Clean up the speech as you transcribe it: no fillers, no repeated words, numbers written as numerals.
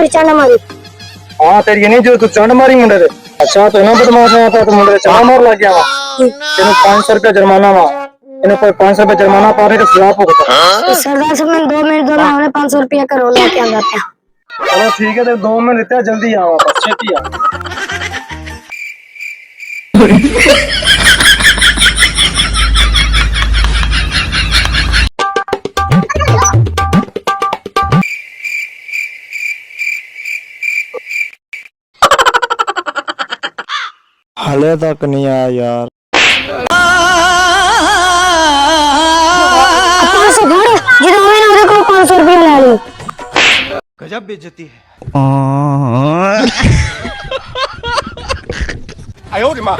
मेरी चंड मारी। हाँ तेरी ये नहीं जो तू चंड मारी मुंडे दे। अच्छा तो ना बदमाश है तो मुंडे दे चंड मार लग गया वा। तेनु 500 रुपया जुर्माना वा। इन्हें पर 500 रुपया जुर्माना पा रहे तो खिलाफ होगा। सरदार साहब मैंने 2 मिनट दो, मैं उन्हें 500 रुपया करो लेके आ जाते हैं। चलो ठीक है तो 2 मिनट देते हैं, जल्दी आओ वापस, छेती आ। हले तक नहीं आया यार। जिन्होंने को 500 रुपया ला ली। गजब बेइज्जती है। आयो रे माँ।